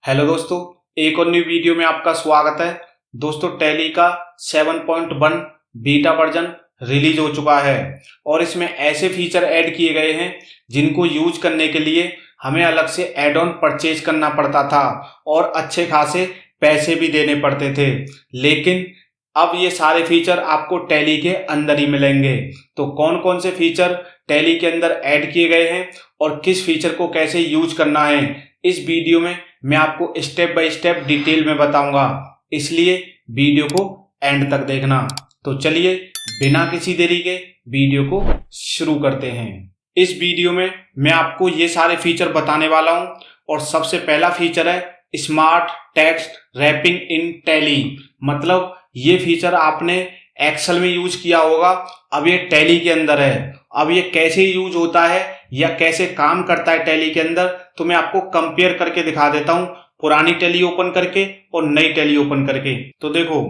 Hello दोस्तों, एक और न्यू वीडियो में आपका स्वागत है। दोस्तों, टैली का 7.1 बीटा वर्जन रिलीज हो चुका है और इसमें ऐसे फीचर ऐड किए गए हैं जिनको यूज करने के लिए हमें अलग से एड ऑन परचेज करना पड़ता था और अच्छे खासे पैसे भी देने पड़ते थे। लेकिन अब ये सारे फीचर आपको टैली के अंदर ही मिलेंगे। तो कौन कौन से फीचर टैली के अंदर ऐड किए गए हैं और किस फीचर को कैसे यूज करना है, इस वीडियो में मैं आपको स्टेप बाय स्टेप डिटेल में बताऊंगा, इसलिए वीडियो को एंड तक देखना। तो चलिए बिना किसी देरी के वीडियो को शुरू करते हैं। इस वीडियो में मैं आपको ये सारे फीचर बताने वाला हूं और सबसे पहला फीचर है स्मार्ट टेक्स्ट रैपिंग इन टैली। मतलब ये फीचर आपने एक्सेल में यूज किया होगा, अब ये टैली के अंदर है। अब ये कैसे यूज होता है या कैसे काम करता है टैली के अंदर, तो मैं आपको कंपेयर करके दिखा देता हूं, पुरानी टैली ओपन करके और नई टैली ओपन करके। तो देखो,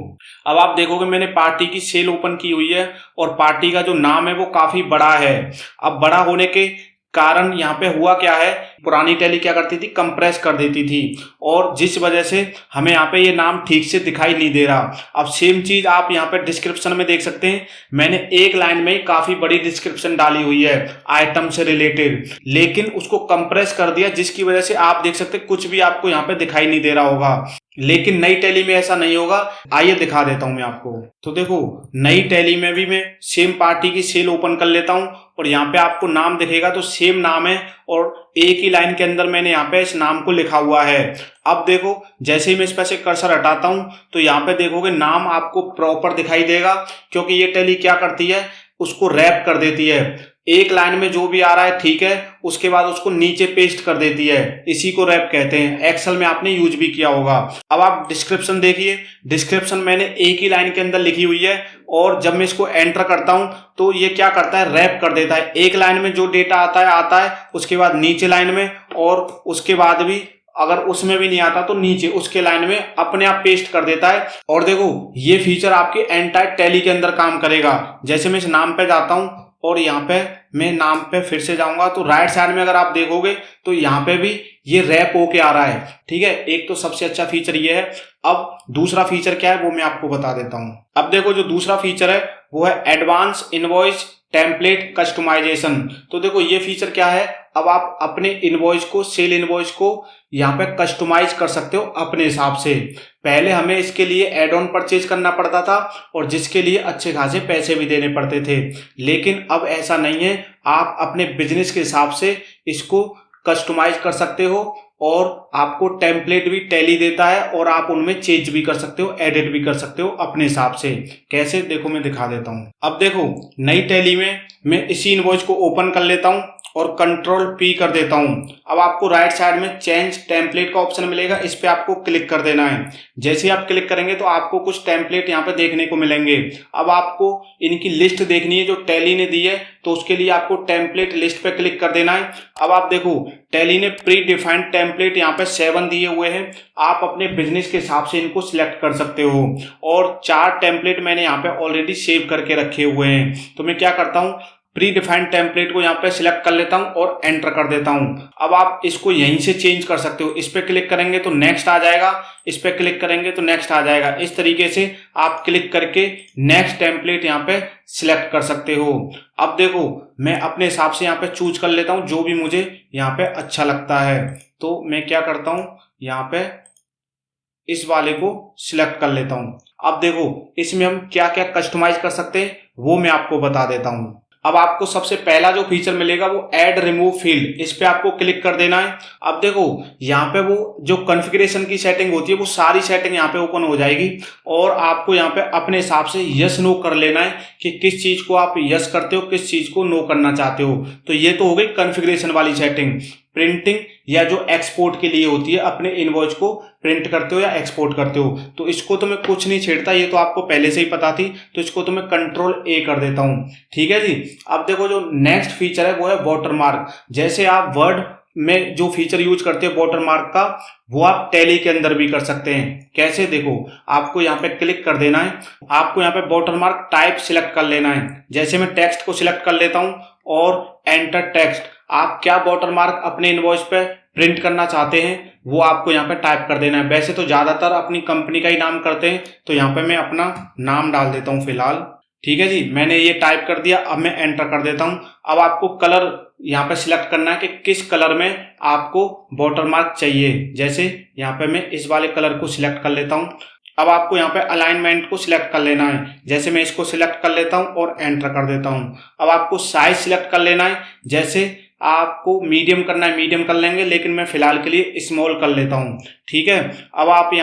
अब आप देखोगे मैंने पार्टी की सेल ओपन की हुई है और पार्टी का जो नाम है वो काफी बड़ा है। अब बड़ा होने के कारण यहाँ पे हुआ क्या है, पुरानी टैली क्या करती थी, कंप्रेस कर देती थी और जिस वजह से हमें यहाँ पे ये नाम ठीक से दिखाई नहीं दे रहा। अब सेम चीज आप यहाँ पे डिस्क्रिप्शन में देख सकते हैं, मैंने एक लाइन में काफी बड़ी डिस्क्रिप्शन डाली हुई है आइटम से रिलेटेड, लेकिन उसको कंप्रेस कर दिया जिसकी वजह से आप देख सकते हैं कुछ भी आपको यहाँ पे दिखाई नहीं दे रहा होगा। लेकिन नई टैली में ऐसा नहीं होगा, आइए दिखा देता हूं मैं आपको। तो देखो, नई टैली में भी मैं सेम पार्टी की सेल ओपन कर लेता हूं और यहाँ पे आपको नाम दिखेगा तो सेम नाम है और एक ही लाइन के अंदर मैंने यहाँ पे इस नाम को लिखा हुआ है। अब देखो, जैसे ही मैं इस पे से कर्सर हटाता हूं तो यहाँ पे देखोगे नाम आपको प्रॉपर दिखाई देगा, क्योंकि ये टैली क्या करती है, उसको रैप कर देती है। एक लाइन में जो भी आ रहा है ठीक है, उसके बाद उसको नीचे पेस्ट कर देती है, इसी को रैप कहते हैं। एक्सेल में आपने यूज भी किया होगा। अब आप डिस्क्रिप्शन देखिए, डिस्क्रिप्शन मैंने एक ही लाइन के अंदर लिखी हुई है और जब मैं इसको एंटर करता हूं तो ये क्या करता है, रैप कर देता है। एक लाइन में जो डेटा आता है उसके बाद नीचे लाइन में, और उसके बाद भी अगर उसमें भी नहीं आता तो नीचे उसके लाइन में अपने आप पेस्ट कर देता है। और देखो, ये फीचर आपके एंटायर टैली के अंदर काम करेगा। जैसे मैं इस नाम पे जाता हूं और यहाँ पे मैं नाम पे फिर से जाऊंगा तो राइट साइड में अगर आप देखोगे तो यहाँ पे भी ये रैप होके आ रहा है। ठीक है, एक तो सबसे अच्छा फीचर ये है। अब दूसरा फीचर क्या है वो मैं आपको बता देता हूं। अब देखो, जो दूसरा फीचर है वो है एडवांस इनवॉइस टेम्पलेट कस्टमाइजेशन। तो देखो, ये फीचर क्या है, अब आप अपने इनवॉइस को, सेल इनवॉइस को यहाँ पे कस्टमाइज कर सकते हो अपने हिसाब से। पहले हमें इसके लिए एड ऑन परचेज करना पड़ता था और जिसके लिए अच्छे खासे पैसे भी देने पड़ते थे, लेकिन अब ऐसा नहीं है। आप अपने बिजनेस के हिसाब से इसको कस्टमाइज कर सकते हो और आपको टेम्पलेट भी टैली देता है और आप उनमें चेंज भी कर सकते हो, एडिट भी कर सकते हो अपने हिसाब से। कैसे, देखो मैं दिखा देता हूं। अब देखो, नई टैली में मैं इसी इनवॉइस को ओपन कर लेता हूं और कंट्रोल पी कर देता हूं। अब आपको राइट साइड में चेंज टेम्पलेट का ऑप्शन मिलेगा, इस पे आपको क्लिक कर देना है। जैसे ही आप क्लिक करेंगे तो आपको कुछ टेम्पलेट यहाँ पे देखने को मिलेंगे। अब आपको इनकी लिस्ट देखनी है जो टैली ने दी है, तो उसके लिए आपको टेम्पलेट लिस्ट पे क्लिक कर देना है। अब आप देखो, टैली ने प्री डिफाइंड टेम्पलेट यहाँ पे 7 दिए हुए हैं। आप अपने बिजनेस के हिसाब से इनको सिलेक्ट कर सकते हो और 4 टेम्पलेट मैंने यहाँ पे ऑलरेडी सेव करके रखे हुए हैं। तो मैं क्या करता हूँ, प्री डिफाइंड टेम्पलेट को यहाँ पे सिलेक्ट कर लेता हूँ और एंटर कर देता हूँ। अब आप इसको यहीं से चेंज कर सकते हो। इस पे क्लिक करेंगे तो नेक्स्ट आ जाएगा, इस पे क्लिक करेंगे तो नेक्स्ट आ जाएगा। इस तरीके से आप क्लिक करके नेक्स्ट टेम्पलेट यहाँ पे सिलेक्ट कर सकते हो। अब देखो, मैं अपने हिसाब से यहाँ पे चूज कर लेता हूँ जो भी मुझे यहाँ पे अच्छा लगता है। तो मैं क्या करता हूँ, यहाँ पे इस वाले को सिलेक्ट कर लेता हूँ। अब देखो, इसमें हम क्या क्या कस्टमाइज कर सकते हैं वो मैं आपको बता देता हूँ। अब आपको सबसे पहला जो फीचर मिलेगा वो ऐड रिमूव फील्ड, इस पे आपको क्लिक कर देना है। अब देखो, यहाँ पे वो जो कॉन्फ़िगरेशन की सेटिंग होती है वो सारी सेटिंग यहाँ पे ओपन हो जाएगी और आपको यहाँ पे अपने हिसाब से यस नो कर लेना है कि किस चीज को आप यस करते हो, किस चीज को नो करना चाहते हो। तो ये तो हो गई कॉन्फ़िगरेशन वाली सेटिंग। प्रिंटिंग या जो एक्सपोर्ट के लिए होती है, अपने इनवॉइस को प्रिंट करते हो या एक्सपोर्ट करते हो, तो इसको तो मैं कुछ नहीं छेड़ता, ये तो आपको पहले से ही पता थी। तो इसको तो मैं कंट्रोल ए कर देता हूं। ठीक है जी। अब देखो, जो नेक्स्ट फीचर है वो है वाटरमार्क। जैसे आप वर्ड में जो फीचर यूज करते हैं वाटरमार्क का, वो आप टैली के अंदर भी कर सकते हैं। कैसे, देखो, आपको यहाँ पे क्लिक कर देना है। आपको यहाँ पे वाटरमार्क टाइप सिलेक्ट कर लेना है। जैसे मैं टेक्स्ट को सिलेक्ट कर लेता हूं और एंटर टेक्स्ट। आप क्या वाटरमार्क अपने इनवॉइस पे प्रिंट करना चाहते हैं वो आपको यहाँ पे टाइप कर देना है। वैसे तो ज़्यादातर अपनी कंपनी का ही नाम करते हैं, तो यहाँ पे मैं अपना नाम डाल देता हूँ फिलहाल। ठीक है जी, मैंने ये टाइप कर दिया। अब मैं एंटर कर देता हूँ। अब आपको कलर यहाँ पे सिलेक्ट करना है कि किस कलर में आपको वाटरमार्क चाहिए। जैसे यहाँ पे मैं इस वाले कलर को सिलेक्ट कर लेता हूँ। अब आपको यहाँ पे अलाइनमेंट को सिलेक्ट कर लेना है। जैसे मैं इसको सिलेक्ट कर लेता हूँ और एंटर कर देता हूँ। अब आपको साइज सिलेक्ट कर लेना है। जैसे आपको मीडियम करना है, मीडियम कर लेंगे, लेकिन मैं फिलहाल के लिए स्मॉल कर लेता हूँ। ठीक है। अब आप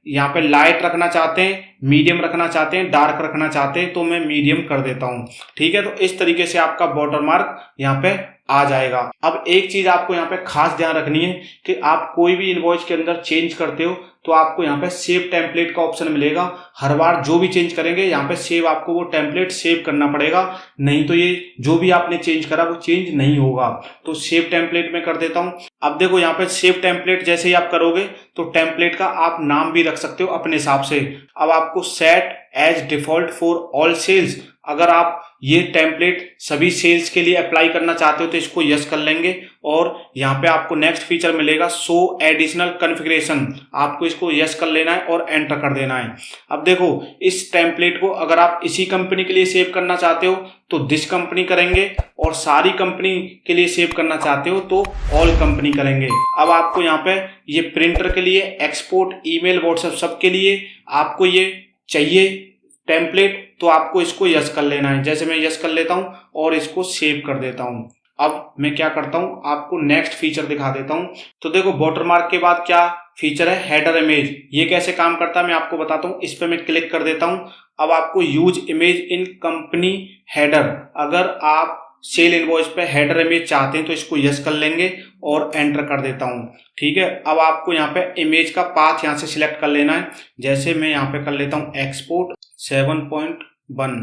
यहाँ पे लाइट रखना चाहते हैं, मीडियम रखना चाहते हैं, डार्क रखना चाहते हैं, तो मैं मीडियम कर देता हूँ। ठीक है। तो इस तरीके से आपका वाटरमार्क यहाँ पे आ जाएगा। अब एक चीज आपको यहाँ पे खास ध्यान रखनी है कि आप कोई भी इनवॉइस के अंदर चेंज करते हो तो आपको यहाँ पे सेव टेम्पलेट का ऑप्शन मिलेगा। हर बार जो भी चेंज करेंगे यहाँ पे सेव, आपको वो टेम्पलेट सेव करना पड़ेगा, नहीं तो ये जो भी आपने चेंज करा वो चेंज नहीं होगा। तो सेव टेम्पलेट में कर देता हूँ। अब देखो यहाँ पे सेव टेम्पलेट जैसे ही आप करोगे तो टेम्पलेट का आप नाम भी रख सकते हो अपने हिसाब से। अब आपको set as default for all cells, अगर आप ये टेम्पलेट सभी सेल्स के लिए अप्लाई करना चाहते हो तो इसको यस कर लेंगे। और यहाँ पे आपको नेक्स्ट फीचर मिलेगा शो एडिशनल कॉन्फ़िगरेशन, आपको इसको यस कर लेना है और एंटर कर देना है। अब देखो इस टेम्पलेट को अगर आप इसी कंपनी के लिए सेव करना चाहते हो तो दिस कंपनी करेंगे, और सारी कंपनी के लिए सेव करना चाहते हो तो ऑल कंपनी करेंगे। अब आपको यहाँ पे ये प्रिंटर के लिए, एक्सपोर्ट, ईमेल, व्हाट्सएप सब के लिए आपको ये चाहिए टेम्पलेट, तो आपको इसको यस कर लेना है। जैसे मैं यस कर लेता हूं और इसको सेव कर देता हूं। अब मैं क्या करता हूं, आपको नेक्स्ट फीचर दिखा देता हूं। तो देखो वाटरमार्क के बाद क्या फीचर है, हेडर इमेज। ये कैसे काम करता है मैं आपको बताता हूं। इस पे मैं क्लिक कर देता हूं। अब आपको use image in company header, अगर आप सेल इनवॉइस पे हेडर इमेज चाहते हैं तो इसको यस कर लेंगे और एंटर कर देता हूं। ठीक है। अब आपको यहाँ पे इमेज का पाथ यहाँ से सिलेक्ट कर लेना है। जैसे मैं यहाँ पे कर लेता हूँ एक्सपोर्ट 7.1।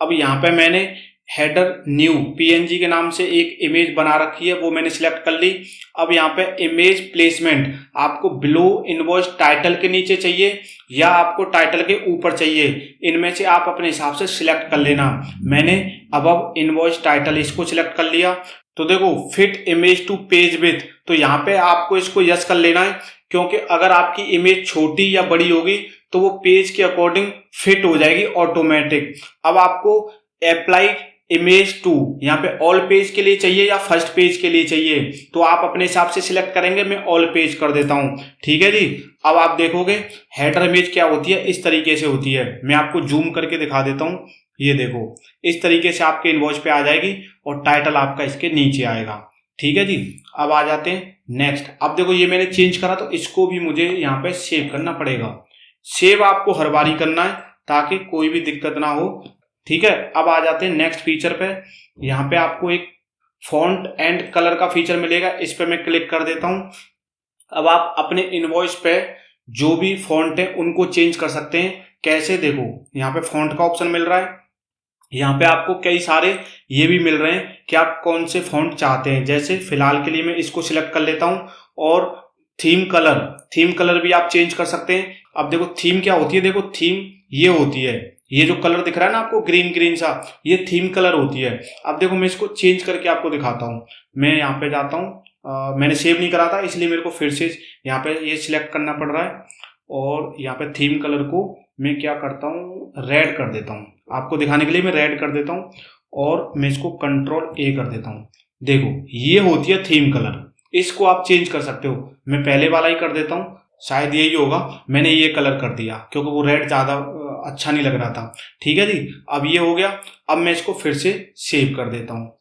अब यहाँ पे मैंने हेडर न्यू PNG के नाम से एक इमेज बना रखी है, वो मैंने सिलेक्ट कर ली। अब यहाँ पे इमेज प्लेसमेंट आपको बिलो इनवॉइस टाइटल के नीचे चाहिए या आपको टाइटल के ऊपर चाहिए, इनमें से आप अपने हिसाब से सिलेक्ट कर लेना। मैंने अब इनवॉइस टाइटल इसको सिलेक्ट कर लिया। तो देखो fit image to page with, तो यहाँ पे आपको इसको यस कर लेना है, क्योंकि अगर आपकी इमेज छोटी या बड़ी होगी तो वो पेज के अकॉर्डिंग फिट हो जाएगी ऑटोमेटिक। अब आपको अप्लाई इमेज टू, यहाँ पे ऑल पेज के लिए चाहिए या फर्स्ट पेज के लिए चाहिए, तो आप अपने हिसाब से सिलेक्ट करेंगे। मैं ऑल पेज कर देता हूँ। ठीक है जी। अब आप देखोगे हेडर इमेज क्या होती है, इस तरीके से होती है। मैं आपको जूम करके दिखा देता हूँ। ये देखो इस तरीके से आपके इनवॉइस पे आ जाएगी और टाइटल आपका इसके नीचे आएगा। ठीक है जी। अब आ जाते हैं नेक्स्ट। अब देखो ये मैंने चेंज करा तो इसको भी मुझे यहाँ पे सेव करना पड़ेगा। सेव आपको हर बारी करना है ताकि कोई भी दिक्कत ना हो। ठीक है। अब आ जाते हैं नेक्स्ट फीचर पे। यहाँ पे आपको एक फॉन्ट एंड कलर का फीचर मिलेगा, इस पे मैं क्लिक कर देता हूँ। अब आप अपने इनवॉइस पे जो भी फॉन्ट है उनको चेंज कर सकते हैं। कैसे, देखो यहाँ पे फॉन्ट का ऑप्शन मिल रहा है। यहाँ पे आपको कई सारे ये भी मिल रहे हैं कि आप कौन से फॉन्ट चाहते हैं। जैसे फिलहाल के लिए मैं इसको सिलेक्ट कर लेता हूँ। और थीम कलर भी आप चेंज कर सकते हैं। अब देखो थीम क्या होती है, देखो थीम ये होती है, ये जो कलर दिख रहा है ना आपको ग्रीन सा, ये थीम कलर होती है। अब देखो मैं इसको चेंज करके आपको दिखाता हूँ। मैं यहाँ पे जाता हूँ, मैंने सेव नहीं करा था इसलिए मेरे को फिर से यहाँ पे ये सिलेक्ट करना पड़ रहा है। और यहाँ पे थीम कलर को मैं क्या करता हूँ, रेड कर देता हूँ। आपको दिखाने के लिए मैं रेड कर देता हूँ और मैं इसको कंट्रोल A कर देता हूँ। देखो ये होती है थीम कलर, इसको आप चेंज कर सकते हो। मैं पहले वाला ही कर देता हूँ, शायद यही होगा। मैंने ये कलर कर दिया क्योंकि वो रेड ज़्यादा अच्छा नहीं लग रहा था। ठीक है जी। अब ये हो गया। अब मैं इसको फिर से सेव कर देता हूँ।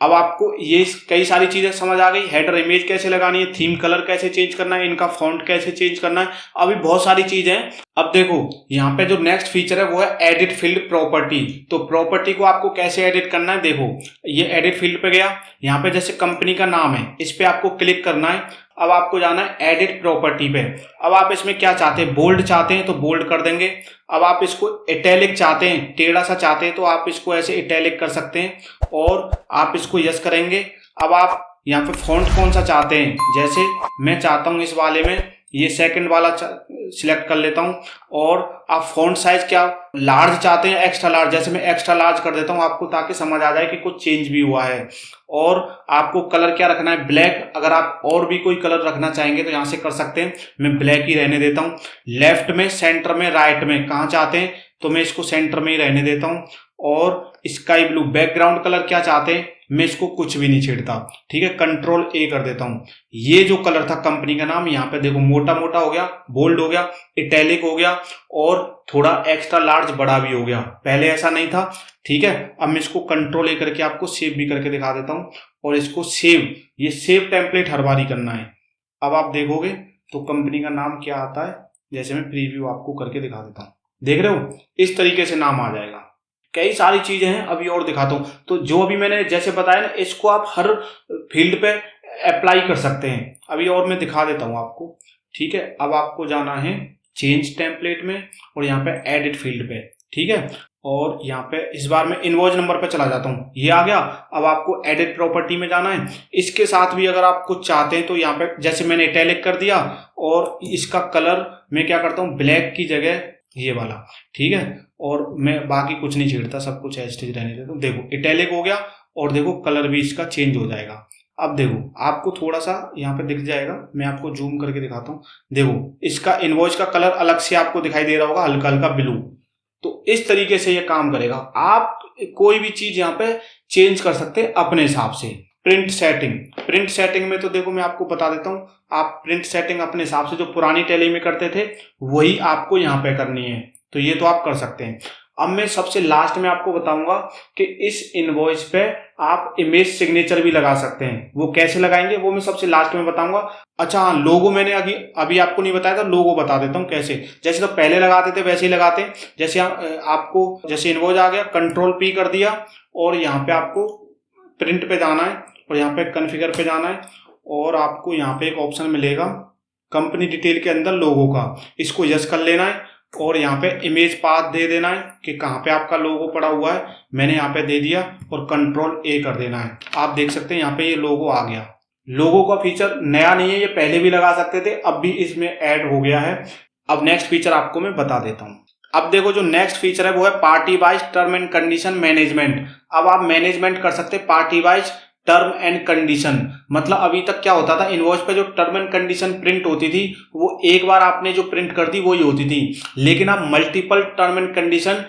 अब आपको ये कई सारी चीजें समझ आ गई। हेडर इमेज कैसे लगानी है, थीम कलर कैसे चेंज करना है, इनका फॉन्ट कैसे चेंज करना है, अभी बहुत सारी चीजें हैं। अब देखो यहाँ पे जो नेक्स्ट फीचर है वो है एडिट फील्ड प्रॉपर्टी। तो प्रॉपर्टी को आपको कैसे एडिट करना है, देखो ये एडिट फील्ड पे गया। यहाँ पे जैसे कंपनी का नाम है, इस पे आपको क्लिक करना है। अब आपको जाना है एडिट प्रॉपर्टी पे। अब आप इसमें क्या चाहते हैं, बोल्ड चाहते हैं तो बोल्ड कर देंगे। अब आप इसको इटैलिक चाहते हैं, टेढ़ा सा चाहते हैं तो आप इसको ऐसे इटैलिक कर सकते हैं और आप इसको यस करेंगे। अब आप यहाँ पे फॉन्ट कौन सा चाहते हैं, जैसे मैं चाहता हूँ इस वाले में ये सेकंड वाला सिलेक्ट कर लेता हूँ। और आप फॉन्ट साइज क्या लार्ज चाहते हैं एक्स्ट्रा लार्ज, जैसे मैं एक्स्ट्रा लार्ज कर देता हूँ आपको, ताकि समझ आ जाए कि कुछ चेंज भी हुआ है। और आपको कलर क्या रखना है, ब्लैक। अगर आप और भी कोई कलर रखना चाहेंगे तो यहाँ से कर सकते हैं, मैं ब्लैक ही रहने देता हूँ। लेफ्ट में, सेंटर में, राइट में कहाँ चाहते हैं तो मैं इसको सेंटर में ही रहने देता हूँ। और स्काई ब्लू बैकग्राउंड कलर क्या चाहते हैं, मैं इसको कुछ भी नहीं छेड़ता, ठीक है, कंट्रोल ए कर देता हूं। ये जो कलर था कंपनी का नाम, यहाँ पे देखो मोटा मोटा हो गया, बोल्ड हो गया, इटैलिक हो गया और थोड़ा एक्स्ट्रा लार्ज बड़ा भी हो गया, पहले ऐसा नहीं था, ठीक है। अब मैं इसको कंट्रोल ए करके आपको सेव भी करके दिखा देता हूं। और इसको सेव, ये सेव टेम्पलेट हर बार ही करना है। अब आप देखोगे तो कंपनी का नाम क्या आता है, जैसे मैं प्रीव्यू आपको करके दिखा देता हूँ, देख रहे हो, इस तरीके से नाम आ जाएगा। कई सारी चीजें हैं, अभी और दिखाता हूं। तो जो अभी मैंने जैसे बताया ना, इसको आप हर फील्ड पे अप्लाई कर सकते हैं। अभी और मैं दिखा देता हूं आपको, ठीक है। अब आपको जाना है चेंज टेम्पलेट में और यहाँ पे एडिट फील्ड पे, ठीक है। और यहाँ पे इस बार मैं इनवॉइस नंबर पे चला जाता हूँ, ये आ गया। अब आपको एडिट प्रॉपर्टी में जाना है। इसके साथ भी अगर आप कुछ चाहते हैं तो यहाँ पे जैसे मैंने इटैलिक कर दिया और इसका कलर मैं क्या करता हूँ, ब्लैक की जगह ये वाला, ठीक है। और मैं बाकी कुछ नहीं छेड़ता, सब कुछ एज इट इज रहने देता हूँ। देखो इटैलिक हो गया और देखो कलर भी इसका चेंज हो जाएगा। अब देखो आपको थोड़ा सा यहाँ पे दिख जाएगा, मैं आपको जूम करके दिखाता हूँ। देखो इसका इनवॉइस का कलर अलग से आपको दिखाई दे रहा होगा, हल्का हल्का ब्लू। तो इस तरीके से ये काम करेगा। आप कोई भी चीज यहाँ पे चेंज कर सकते हैं अपने हिसाब से। प्रिंट सेटिंग में तो देखो मैं आपको बता देता हूँ, आप प्रिंट सेटिंग अपने हिसाब से जो पुरानी टैली में करते थे वही आपको यहाँ पे करनी है, तो ये तो आप कर सकते हैं। अब मैं सबसे लास्ट में आपको बताऊंगा कि इस इनवॉइस पे आप इमेज सिग्नेचर भी लगा सकते हैं। वो कैसे लगाएंगे वो मैं सबसे लास्ट में बताऊंगा। अच्छा हाँ, लोगो मैंने अभी आपको नहीं बताया था, लोगो बता देता हूँ कैसे। जैसे तो पहले लगाते थे वैसे ही लगाते हैं। जैसे आपको जैसे इनवॉइस आ गया, कंट्रोल पी कर दिया और यहाँ पे आपको प्रिंट पे जाना है और यहाँ पे कॉन्फ़िगर पे जाना है और आपको यहाँ पे एक ऑप्शन मिलेगा कंपनी डिटेल के अंदर लोगो का, इसको यस कर लेना है और यहाँ पे इमेज पाथ दे देना है कि कहाँ पे आपका लोगो पड़ा हुआ है। मैंने यहाँ पे दे दिया और कंट्रोल ए कर देना है। आप देख सकते हैं यहाँ पे ये लोगो आ गया। लोगो का फीचर नया नहीं है, ये पहले भी लगा सकते थे, अब भी इसमें ऐड हो गया है। अब नेक्स्ट फीचर आपको मैं बता देता हूँ। अब देखो जो नेक्स्ट फीचर है वो है party wise term and condition management. अब आप मैनेजमेंट कर सकते हैं party wise term and condition. मतलब अभी तक क्या होता था, इनवॉइस पे जो टर्म एंड कंडीशन प्रिंट होती थी वो एक बार आपने जो प्रिंट कर दी वही होती थी, लेकिन आप मल्टीपल टर्म एंड कंडीशन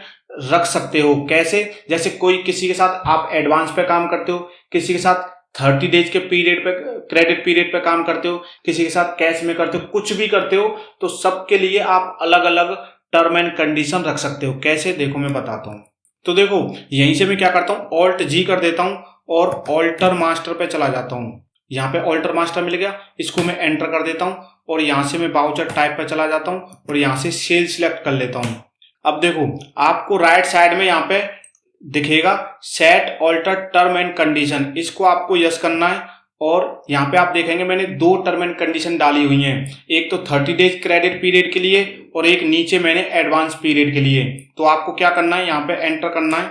रख सकते हो। कैसे, जैसे कोई किसी के साथ आप एडवांस पे काम करते हो, किसी के साथ 30 डेज के पीरियड पे क्रेडिट पीरियड पे काम करते हो, किसी के साथ कैश में करते हो, कुछ भी करते हो, तो सबके लिए आप अलग अलग टर्म एंड कंडीशन रख सकते हो। कैसे, देखो मैं बताता हूँ। तो देखो यहीं से मैं क्या करता हूँ, ऑल्ट जी कर देता हूँ और ऑल्टर मास्टर पे चला जाता हूँ। यहाँ पे ऑल्टर मास्टर मिल गया, इसको मैं एंटर कर देता हूँ और यहाँ से मैं वाउचर टाइप पे चला जाता हूँ और यहाँ से सेल सिलेक्ट कर लेता हूँ। अब देखो आपको राइट साइड में यहाँ पे दिखेगा set alter term and condition, इसको आपको यस करना है। और यहाँ पे आप देखेंगे मैंने 2 टर्म एंड कंडीशन डाली हुई हैं, एक तो 30 डेज क्रेडिट पीरियड के लिए और एक नीचे मैंने एडवांस पीरियड के लिए। तो आपको क्या करना है, यहाँ पे एंटर करना है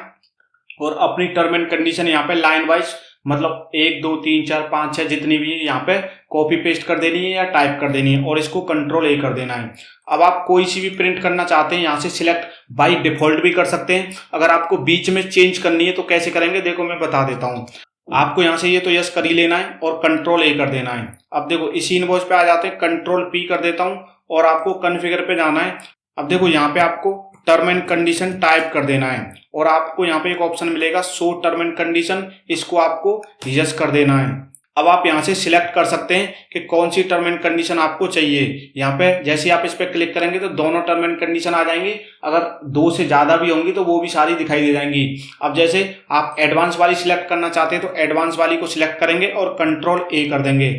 और अपनी टर्म एंड कंडीशन यहाँ पे लाइन वाइज, मतलब 1 2 3 4 5 6 जितनी भी है यहाँ पे कॉपी पेस्ट कर देनी है या टाइप कर देनी है और इसको कंट्रोल ए कर देना है। अब आप कोई सी भी प्रिंट करना चाहते हैं यहाँ से सिलेक्ट बाय डिफॉल्ट भी कर सकते हैं। अगर आपको बीच में चेंज करनी है तो कैसे करेंगे, देखो मैं बता देता हूँ। आपको यहाँ से ये तो यस कर ही लेना है और कंट्रोल ए कर देना है। अब देखो इसी इनवॉइस पे आ जाते हैं, कंट्रोल पी कर देता हूँ और आपको कॉन्फ़िगर पे जाना है। अब देखो यहाँ पे आपको टर्म एंड कंडीशन टाइप कर देना है और आपको यहाँ पे एक ऑप्शन मिलेगा शो टर्म एंड कंडीशन, इसको आपको यस कर देना है। अब आप यहाँ से सिलेक्ट कर सकते हैं कि कौन सी टर्म एंड कंडीशन आपको चाहिए। यहाँ पे जैसे आप इस पे क्लिक करेंगे तो दोनों टर्म एंड कंडीशन आ जाएंगी, अगर 2 से ज्यादा भी होंगी तो वो भी सारी दिखाई दे जाएंगी। अब जैसे आप एडवांस वाली सिलेक्ट करना चाहते हैं तो एडवांस वाली को सिलेक्ट करेंगे और कंट्रोल ए कर देंगे।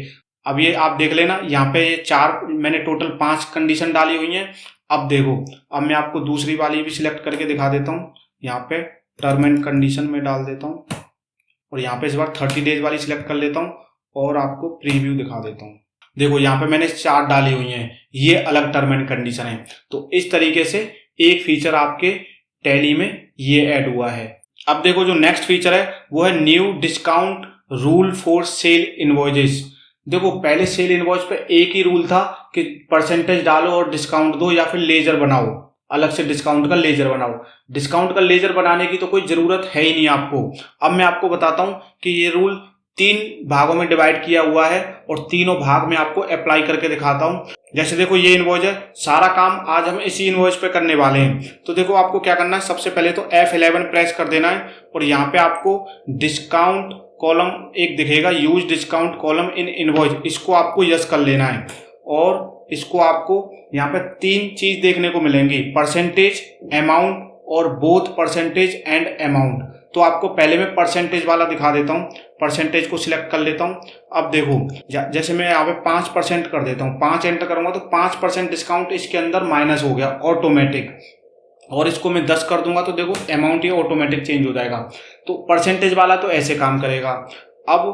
अब ये आप देख लेना, यहाँ पे ये 4 मैंने टोटल 5 कंडीशन डाली हुई है। अब देखो, अब मैं आपको दूसरी वाली भी सिलेक्ट करके दिखा देता हूँ। यहाँ पे टर्म एंड कंडीशन में डाल देता हूँ और यहाँ पे इस बार 30 डेज वाली सिलेक्ट कर लेता हूँ और आपको प्रीव्यू दिखा देता हूँ। देखो यहाँ पे मैंने 4 डाली हुई हैं, ये अलग टर्म एंड कंडीशन है। तो इस तरीके से एक फीचर आपके टैली में ये ऐड हुआ है। अब देखो जो नेक्स्ट फीचर है वो है new discount rule for sale invoices. देखो पहले सेल इनवॉइस पे एक ही रूल था कि परसेंटेज डालो और डिस्काउंट दो या फिर लेजर बनाओ, अलग से डिस्काउंट का लेजर बनाओ। डिस्काउंट का लेजर बनाने की तो कोई जरूरत है ही नहीं आपको। अब मैं आपको बताता हूं कि ये रूल 3 भागों में डिवाइड किया हुआ है और तीनों भाग में आपको अप्लाई करके दिखाता हूं। जैसे देखो ये इनवॉइस है, सारा काम आज हम इसी इनवॉइस पे करने वाले हैं। तो देखो आपको क्या करना है, सबसे पहले तो F11 प्रेस कर देना है और यहाँ पे आपको डिस्काउंट कॉलम एक दिखेगा, use discount column in invoice, इसको आपको यस कर लेना है। और इसको आपको यहाँ पे 3 चीज देखने को मिलेंगी, परसेंटेज, अमाउंट और बोथ परसेंटेज एंड अमाउंट। तो आपको पहले मैं परसेंटेज वाला दिखा देता हूँ। परसेंटेज को सिलेक्ट कर लेता हूँ। अब देखो जैसे मैं यहाँ पे 5% कर देता हूँ, 5 एंटर करूंगा तो 5% डिस्काउंट इसके अंदर माइनस हो गया ऑटोमेटिक। और इसको मैं 10 कर दूंगा तो देखो अमाउंट ये ऑटोमेटिक चेंज हो जाएगा। तो परसेंटेज वाला तो ऐसे काम करेगा। अब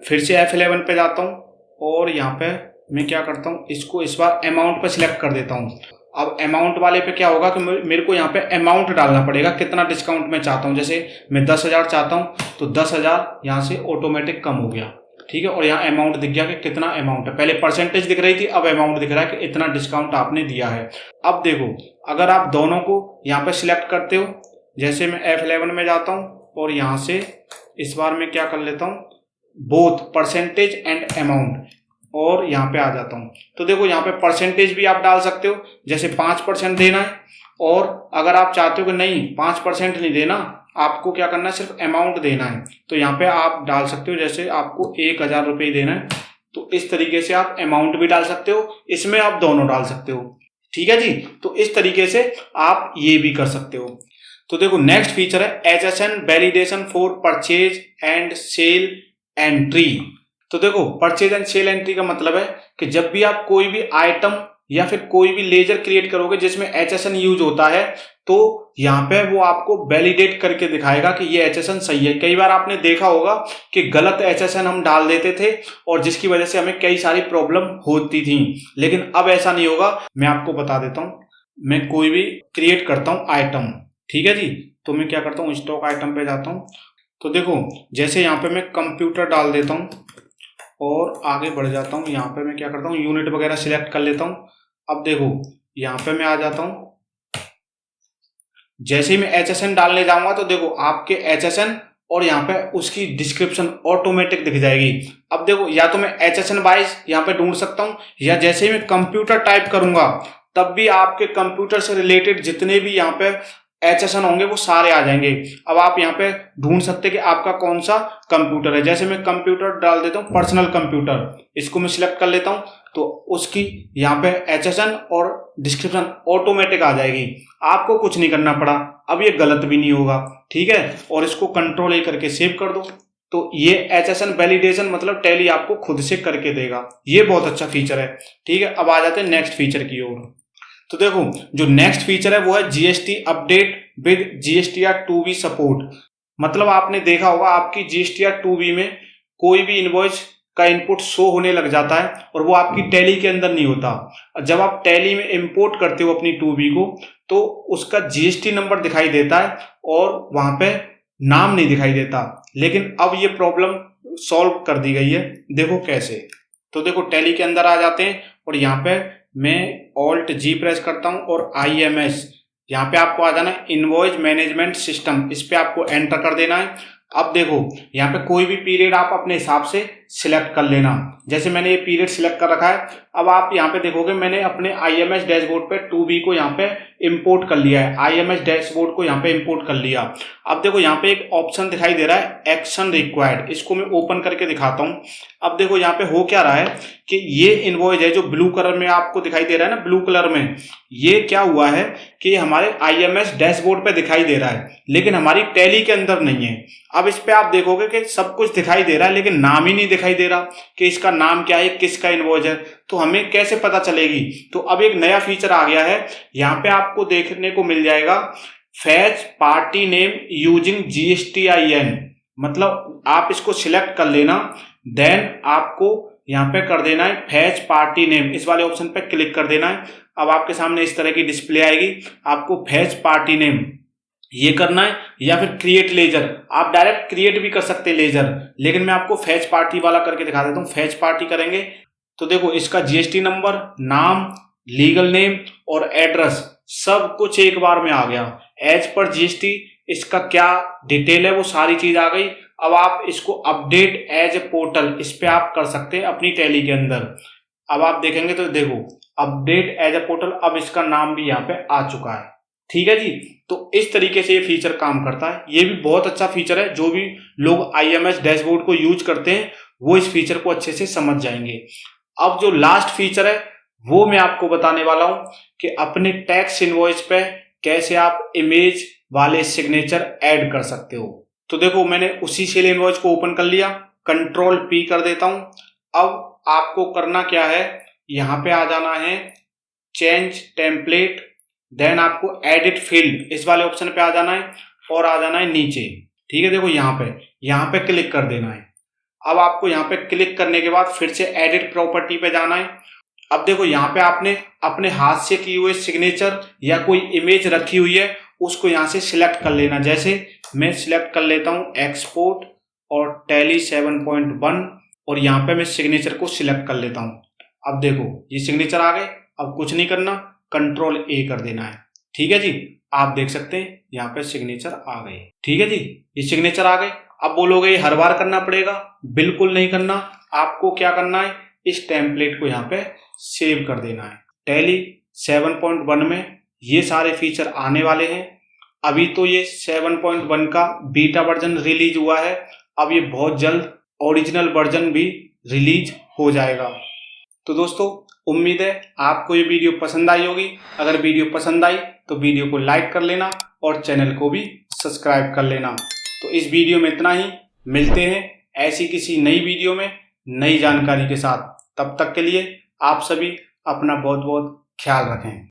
फिर से F11 पे जाता हूँ और यहाँ पे मैं क्या करता हूँ, इसको इस बार अमाउंट पे सिलेक्ट कर देता हूँ। अब अमाउंट वाले पे क्या होगा कि मेरे को यहाँ पे अमाउंट डालना पड़ेगा, कितना डिस्काउंट मैं चाहता हूँ। जैसे मैं 10,000 चाहता हूँ तो 10,000 यहाँ से ऑटोमेटिक कम हो गया, ठीक है। और यहाँ अमाउंट दिख गया कि कितना अमाउंट है। पहले परसेंटेज दिख रही थी, अब अमाउंट दिख रहा है कि इतना डिस्काउंट आपने दिया है। अब देखो अगर आप दोनों को यहाँ पे सिलेक्ट करते हो, जैसे मैं F11 में जाता हूँ और यहाँ से इस बार मैं क्या कर लेता हूँ, बोथ परसेंटेज एंड अमाउंट, और यहाँ पे आ जाता हूँ। तो देखो यहाँ पे परसेंटेज भी आप डाल सकते हो, जैसे 5% देना है। और अगर आप चाहते हो कि नहीं 5% नहीं देना, आपको क्या करना है, सिर्फ अमाउंट देना है, तो यहाँ पे आप डाल सकते हो, जैसे आपको 1,000 रुपये देना है तो इस तरीके से आप अमाउंट भी डाल सकते हो, इसमें आप दोनों डाल सकते हो, ठीक है जी। तो इस तरीके से आप ये भी कर सकते हो। तो देखो नेक्स्ट फीचर है HSN validation for purchase and sale entry. तो देखो परचेज एंड सेल एंट्री का मतलब है कि जब भी आप कोई भी आइटम या फिर कोई भी लेजर क्रिएट करोगे जिसमें HSN यूज होता है, तो यहाँ पे वो आपको वैलिडेट करके दिखाएगा कि ये HSN सही है। कई बार आपने देखा होगा कि गलत HSN हम डाल देते थे और जिसकी वजह से हमें कई सारी प्रॉब्लम होती थी, लेकिन अब ऐसा नहीं होगा। मैं आपको बता देता हूँ, मैं कोई भी क्रिएट करता हूँ आइटम, ठीक है जी। तो मैं क्या करता हूँ, स्टॉक आइटम पे जाता हूँ। तो देखो जैसे यहाँ पे मैं कंप्यूटर डाल देता हूँ और आगे बढ़ जाता हूँ। यहाँ पे मैं क्या करता हूँ, यूनिट वगैरह सिलेक्ट कर लेता हूँ। अब देखो यहाँ पे मैं आ जाता हूँ। जैसे ही मैं HSN डालने जाऊंगा तो देखो आपके HSN और यहाँ पे उसकी डिस्क्रिप्शन ऑटोमेटिक दिख जाएगी। अब देखो या तो मैं HSN वाइज यहाँ पे ढूंढ सकता हूँ, या जैसे ही मैं कंप्यूटर टाइप करूंगा तब भी आपके कंप्यूटर से रिलेटेड जितने भी यहाँ पे HSN होंगे वो सारे आ जाएंगे। अब आप यहाँ पे ढूंढ सकते हैं कि आपका कौन सा कंप्यूटर है। जैसे मैं कंप्यूटर डाल देता हूँ, पर्सनल कंप्यूटर, इसको मैं सिलेक्ट कर लेता हूँ तो उसकी यहाँ पे HSN और डिस्क्रिप्शन ऑटोमेटिक आ जाएगी, आपको कुछ नहीं करना पड़ा। अब ये गलत भी नहीं होगा, ठीक है। और इसको कंट्रोल A करके सेव कर दो। तो ये HSN वैलिडेशन मतलब टैली आपको खुद से करके देगा। ये बहुत अच्छा फीचर है, ठीक है। अब आ जाते हैं नेक्स्ट फीचर की ओर। तो देखो जो नेक्स्ट फीचर है वो है GST update with GSTR 2B support. मतलब आपने देखा होगा आपकी GSTR 2B में कोई भी इनवॉइस का इनपुट शो होने लग जाता है और वो आपकी टैली के अंदर नहीं होता। जब आप टैली में इंपोर्ट करते हो अपनी 2B को तो उसका GST नंबर दिखाई देता है और वहां पे नाम नहीं दिखाई देता। लेकिन अब ये प्रॉब्लम सॉल्व कर दी गई है। देखो कैसे। तो देखो टैली के अंदर आ जाते हैं और यहाँ पे मैं Alt G प्रेस करता हूँ और IMS, यहाँ पे आपको आ जाना है इनवॉइस मैनेजमेंट सिस्टम, इस पे आपको एंटर कर देना है। अब देखो यहाँ पे कोई भी पीरियड आप अपने हिसाब से सिलेक्ट कर लेना। जैसे मैंने ये पीरियड सिलेक्ट कर रखा है। अब आप यहाँ पे देखोगे मैंने अपने IMS डैशबोर्ड पे 2B को यहाँ पे इंपोर्ट कर लिया है, IMS डैशबोर्ड को यहाँ पे इंपोर्ट कर लिया। अब देखो यहाँ पे एक ऑप्शन दिखाई दे रहा है एक्शन रिक्वायर्ड, इसको मैं ओपन करके दिखाता हूँ। अब देखो यहाँ पे हो क्या रहा है कि ये इनवॉइस है जो ब्लू कलर में आपको दिखाई दे रहा है ना, ब्लू कलर में, ये क्या हुआ है कि हमारे IMS डैशबोर्ड पे दिखाई दे रहा है लेकिन हमारी टैली के अंदर नहीं है। अब इस पे आप देखोगे कि सब कुछ दिखाई दे रहा है लेकिन नाम ही नहीं दिखाई दे रहा कि इसका नाम क्या है, किसका इनवॉइस है, तो हमें कैसे पता चलेगी। तो अब एक नया फीचर आ गया है, यहाँ पे आपको देखने को मिल जाएगा fetch party name using GSTIN। मतलब आप इसको सिलेक्ट कर लेना, देन आपको यहाँ पे कर देना है फैच पार्टी नेम, इस वाले ऑप्शन पे क्लिक कर देना है। अब आपके सामने इस तरह की डिस्प्ले आएगी, आपको फैच पार्टी नेम ये करना है, या फिर क्रिएट लेजर, आप डायरेक्ट क्रिएट भी कर सकते हैं लेजर, लेकिन मैं आपको फैच पार्टी वाला करके दिखा देता हूँ। फैच पार्टी करेंगे तो देखो इसका जीएसटी नंबर, नाम, लीगल नेम और एड्रेस सब कुछ एक बार में आ गया। एज पर जीएसटी इसका क्या डिटेल है वो सारी चीज आ गई। अब आप इसको अपडेट एज ए पोर्टल इस पे आप कर सकते हैं अपनी टैली के अंदर। अब आप देखेंगे तो देखो अपडेट एज ए पोर्टल, अब इसका नाम भी यहाँ पे आ चुका है। ठीक है जी, तो इस तरीके से ये फीचर काम करता है। ये भी बहुत अच्छा फीचर है, जो भी लोग आईएमएस डैशबोर्ड को यूज करते हैं वो इस फीचर को अच्छे से समझ जाएंगे। अब जो लास्ट फीचर है वो मैं आपको बताने वाला हूं कि अपने टैक्स इनवॉइस पे कैसे आप इमेज वाले सिग्नेचर ऐड कर सकते हो। तो देखो मैंने उसी सेल इनवॉइस को ओपन कर लिया, कंट्रोल पी कर देता हूं। अब आपको करना क्या है, यहाँ पे आ जाना है चेंज टेम्पलेट, देन आपको एडिट फील्ड इस वाले ऑप्शन पे आ जाना है और आ जाना है नीचे। ठीक है, देखो यहाँ पे क्लिक कर देना है। अब आपको यहाँ पे क्लिक करने के बाद फिर से एडिट प्रॉपर्टी पे जाना है। अब देखो यहाँ पे आपने अपने हाथ से किए हुए सिग्नेचर या कोई इमेज रखी हुई है उसको यहाँ से सिलेक्ट कर लेना। जैसे मैं सिलेक्ट कर लेता हूँ एक्सपोर्ट और टैली 7.1 और यहाँ पे मैं सिग्नेचर को सिलेक्ट कर लेता हूँ। अब देखो ये सिग्नेचर आ गए। अब कुछ नहीं करना, कंट्रोल ए कर देना है। ठीक है जी, आप देख सकते हैं यहाँ पे सिग्नेचर आ गए। ठीक है जी, ये सिग्नेचर आ गए। अब बोलोगे ये हर बार करना पड़ेगा, बिल्कुल नहीं करना। आपको क्या करना है, इस टेम्पलेट को यहाँ पे सेव कर देना है। टैली 7.1 में ये सारे फीचर आने वाले हैं। अभी तो ये 7.1 का बीटा वर्जन रिलीज हुआ है, अब ये बहुत जल्द ओरिजिनल वर्जन भी रिलीज हो जाएगा। तो दोस्तों उम्मीद है आपको ये वीडियो पसंद आई होगी। अगर वीडियो पसंद आई तो वीडियो को लाइक कर लेना और चैनल को भी सब्सक्राइब कर लेना। तो इस वीडियो में इतना ही, मिलते हैं ऐसी किसी नई वीडियो में नई जानकारी के साथ। तब तक के लिए आप सभी अपना बहुत बहुत ख्याल रखें।